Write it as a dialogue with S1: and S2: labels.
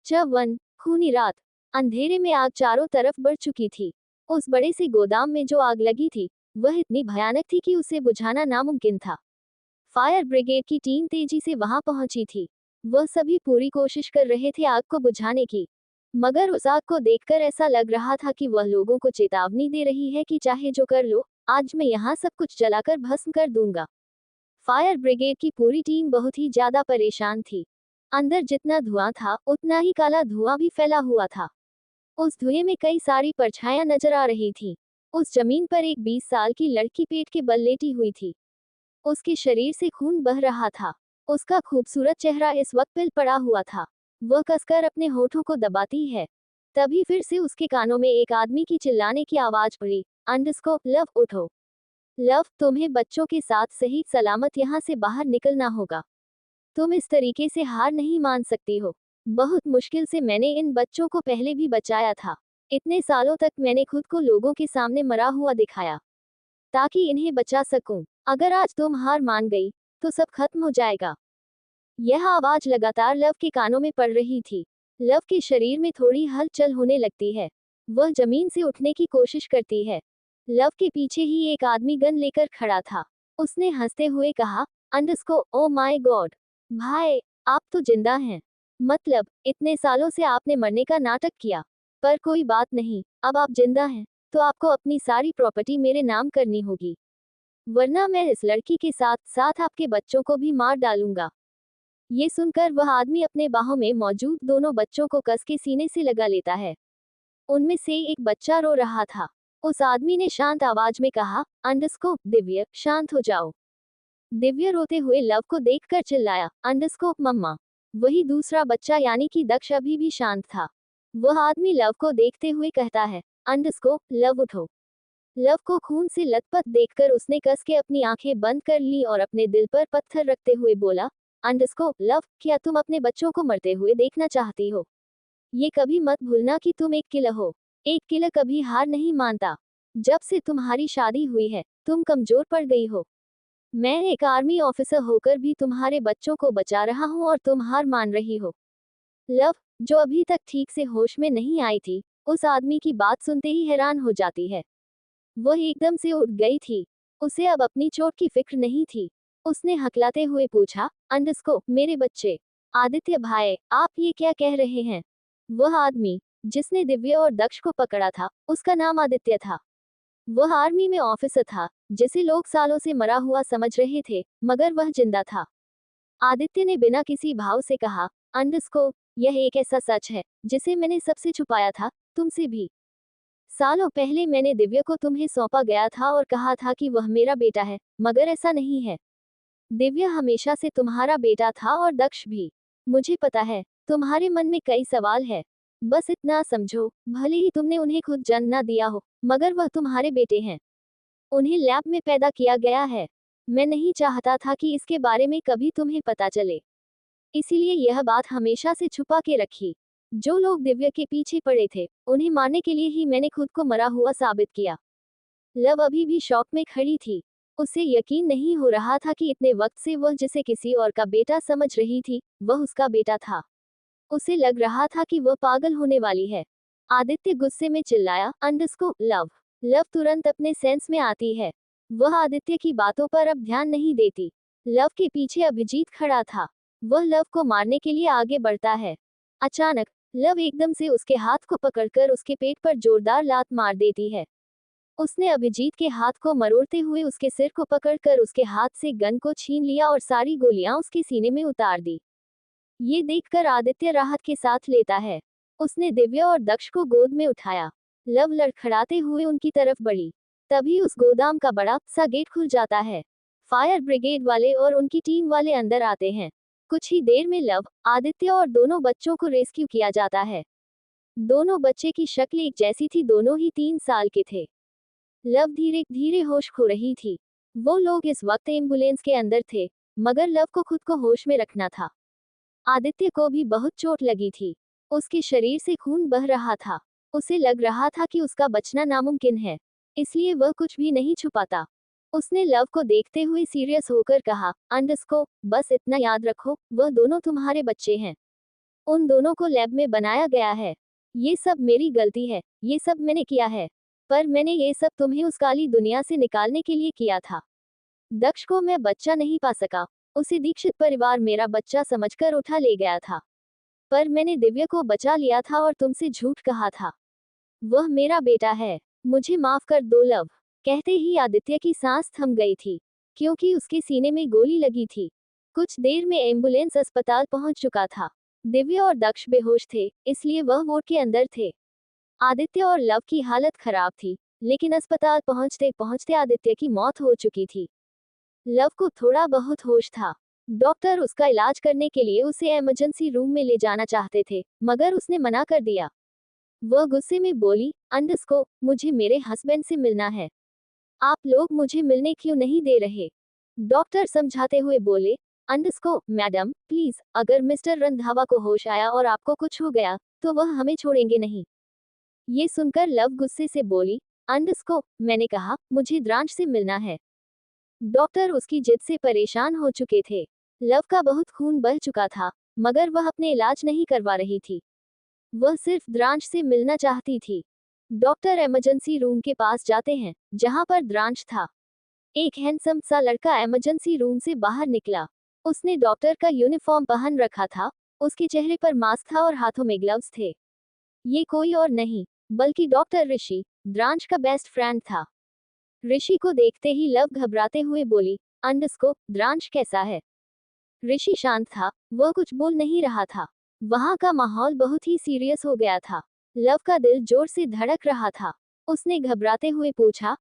S1: च1 खूनी रात। अंधेरे में आग चारों तरफ बढ़ चुकी थी। उस बड़े से गोदाम में जो आग लगी थी वह इतनी भयानक थी कि उसे बुझाना नामुमकिन था। फायर ब्रिगेड की टीम तेजी से वहां पहुंची थी। वह सभी पूरी कोशिश कर रहे थे आग को बुझाने की, मगर उस आग को देखकर ऐसा लग रहा था कि वह लोगों को चेतावनी दे रही है कि चाहे जो कर लो, आज मैं यहाँ सब कुछ जलाकर भस्म कर दूंगा। फायर ब्रिगेड की पूरी टीम बहुत ही ज्यादा परेशान थी। अंदर जितना धुआं था उतना ही काला धुआं भी फैला हुआ था। उस धुएं में कई सारी परछाइयां नजर आ रही थी। उस जमीन पर एक 20 साल की लड़की पेट के बल लेटी हुई थी। उसके शरीर से खून बह रहा था। उसका खूबसूरत चेहरा इस वक्त पिल पड़ा हुआ था। वह कसकर अपने होठों को दबाती है। तभी फिर से उसके कानों में एक आदमी की चिल्लाने की आवाज पड़ी, अंडरस्को लव उठो। लव, तुम्हें बच्चों के साथ सही सलामत यहाँ से बाहर निकलना होगा। तुम इस तरीके से हार नहीं मान सकती हो। बहुत मुश्किल से मैंने इन बच्चों को पहले भी बचाया था। इतने सालों तक मैंने खुद को लोगों के सामने मरा हुआ दिखाया ताकि इन्हें बचा सकूं। अगर आज तुम हार मान गई तो सब खत्म हो जाएगा। यह आवाज लगातार लव के कानों में पड़ रही थी। लव के शरीर में थोड़ी हलचल होने लगती है। वह जमीन से उठने की कोशिश करती है। लव के पीछे ही एक आदमी गन लेकर खड़ा था। उसने हंसते हुए कहा, अंडरस्को ओ माय गॉड, भाई, आप तो जिंदा हैं। मतलब इतने सालों से आपने मरने का नाटक किया, पर कोई बात नहीं, अब आप जिंदा हैं तो आपको अपनी सारी प्रॉपर्टी मेरे नाम करनी होगी, वरना मैं इस लड़की के साथ साथ आपके बच्चों को भी मार डालूंगा। ये सुनकर वह आदमी अपने बाहों में मौजूद दोनों बच्चों को कस के सीने से लगा लेता है। उनमें से एक बच्चा रो रहा था। उस आदमी ने शांत आवाज में कहा, अंडरस्को दिव्य, शांत हो जाओ। दिव्य रोते हुए लव को देखकर चिल्लाया, अंडरस्को मम्मा। वही दूसरा बच्चा यानी कि दक्ष अभी भी शांत था। वह आदमी लव को देखते हुए कहता है, अंडरस्को लव उठो। लव को खून से लथपथ देखकर उसने कस के अपनी आंखें बंद कर ली और अपने दिल पर पत्थर रखते हुए बोला, अंडरस्को लव, क्या तुम अपने बच्चों को मरते हुए देखना चाहती हो? ये कभी मत भूलना कि तुम एक किलर हो। एक किलर कभी हार नहीं मानता। जब से तुम्हारी शादी हुई है तुम कमजोर पड़ गई हो। मैं एक आर्मी ऑफिसर होकर भी तुम्हारे बच्चों को बचा रहा हूँ और तुम हार मान रही हो। लव, जो अभी तक ठीक से होश में नहीं आई थी, उस आदमी की बात सुनते ही हैरान हो जाती है। वह एकदम से उठ गई थी। उसे अब अपनी चोट की फिक्र नहीं थी। उसने हकलाते हुए पूछा, अंडरस्को मेरे बच्चे। आदित्य भाई, आप ये क्या कह रहे हैं? वह आदमी जिसने दिव्य और दक्ष को पकड़ा था उसका नाम आदित्य था। वह आर्मी में ऑफिसर था जिसे लोग सालों से मरा हुआ समझ रहे थे, मगर वह जिंदा था। आदित्य ने बिना किसी भाव से कहा, अंडरस्को, यह एक ऐसा सच है जिसे मैंने सबसे छुपाया था, तुमसे भी। सालों पहले मैंने दिव्य को तुम्हें सौंपा गया था और कहा था कि वह मेरा बेटा है, मगर ऐसा नहीं है। दिव्य हमेशा से तुम्हारा बेटा था और दक्ष भी। मुझे पता है तुम्हारे मन में कई सवाल है। बस इतना समझो, भले ही तुमने उन्हें खुद जन्म ना दिया हो, मगर वह तुम्हारे बेटे हैं। उन्हें लैब में पैदा किया गया है। मैं नहीं चाहता था कि इसके बारे में कभी तुम्हें पता चले, इसीलिए यह बात हमेशा से छुपा के रखी। जो लोग दिव्य के पीछे पड़े थे उन्हें मारने के लिए ही मैंने खुद को मरा हुआ साबित किया। लव अभी भी शॉक में खड़ी थी। उसे यकीन नहीं हो रहा था कि इतने वक्त से वह जिसे किसी और का बेटा समझ रही थी वह उसका बेटा था। उसे लग रहा था कि वह पागल होने वाली है। आदित्य गुस्से में चिल्लाया, अंडरस्को लव। लव तुरंत अपने सेंस में आती है। वह आदित्य की बातों पर अब ध्यान नहीं देती। लव के पीछे अभिजीत खड़ा था। वह लव को मारने के लिए आगे बढ़ता है। अचानक लव एकदम से उसके हाथ को पकड़कर उसके पेट पर जोरदार लात मार देती है। उसने अभिजीत के हाथ को मरोड़ते हुए उसके सिर को पकड़कर उसके हाथ से गन को छीन लिया और सारी गोलियां उसके सीने में उतार दी। ये देखकर आदित्य राहत के साथ लेता है। उसने दिव्य और दक्ष को गोद में उठाया। लव लड़खड़ाते हुए उनकी तरफ बढ़ी। तभी उस गोदाम का बड़ा सा गेट खुल जाता है। फायर ब्रिगेड वाले और उनकी टीम वाले अंदर आते हैं। कुछ ही देर में लव, आदित्य और दोनों बच्चों को रेस्क्यू किया जाता है। दोनों बच्चे की शक्ल एक जैसी थी, दोनों ही 3 साल के थे। लव धीरे धीरे होश खो रही थी। वो लोग इस वक्त एम्बुलेंस के अंदर थे, मगर लव को खुद को होश में रखना था। आदित्य को भी बहुत चोट लगी थी। उसके शरीर से खून बह रहा था। उसे लग रहा था कि उसका बचना नामुमकिन है, इसलिए वह कुछ भी नहीं छुपाता। उसने लव को देखते हुए सीरियस होकर कहा, अंडरस्को, बस इतना याद रखो, वह दोनों तुम्हारे बच्चे हैं। उन दोनों को लैब में बनाया गया है। ये सब मेरी गलती है, ये सब मैंने किया है। पर मैंने ये सब तुम्हें उस काली दुनिया से निकालने के लिए किया था। दक्ष को मैं बच्चा नहीं पा सका। उसे दीक्षित परिवार मेरा बच्चा समझकर उठा ले गया था। पर मैंने दिव्या को बचा लिया था और तुमसे झूठ कहा था। वह मेरा बेटा है। मुझे माफ कर दो लव। कहते ही आदित्य की सांस थम गई थी, क्योंकि उसके सीने में गोली लगी थी। कुछ देर में एम्बुलेंस अस्पताल पहुंच चुका था। दिव्या और दक्ष बेहोश थे, इसलिए वह वार्ड के अंदर थे। आदित्य और लव की हालत खराब थी, लेकिन अस्पताल पहुंचते पहुंचते आदित्य की मौत हो चुकी थी। लव को थोड़ा बहुत होश था। डॉक्टर उसका इलाज करने के लिए उसे इमरजेंसी रूम में ले जाना चाहते थे, मगर उसने मना कर दिया। वह गुस्से में बोली, अंडरस्को, मुझे मेरे हस्बैंड से मिलना है। आप लोग मुझे मिलने क्यों नहीं दे रहे? डॉक्टर समझाते हुए बोले, अंडरस्को मैडम प्लीज, अगर मिस्टर रंधावा को होश आया और आपको कुछ हो गया तो वह हमें छोड़ेंगे नहीं। ये सुनकर लव गुस्से से बोली, अंडरस्को, मैंने कहा मुझे द्रांश से मिलना है। डॉक्टर उसकी जिद से परेशान हो चुके थे। लव का बहुत खून बह चुका था, मगर वह अपने इलाज नहीं करवा रही थी। वह सिर्फ द्रांश से मिलना चाहती थी। डॉक्टर इमरजेंसी रूम के पास जाते हैं, जहां पर द्रांश था। एक हैंडसम सा लड़का इमरजेंसी रूम से बाहर निकला। उसने डॉक्टर का यूनिफॉर्म पहन रखा था। उसके चेहरे पर मास्क था और हाथों में ग्लव्स थे। ये कोई और नहीं, बल्कि डॉक्टर ऋषि, द्रांश का बेस्ट फ्रेंड था। ऋषि को देखते ही लव घबराते हुए बोली, अंडरस्को, द्रांश कैसा है? ऋषि शांत था, वह कुछ बोल नहीं रहा था। वहां का माहौल बहुत ही सीरियस हो गया था। लव का दिल जोर से धड़क रहा था। उसने घबराते हुए पूछा,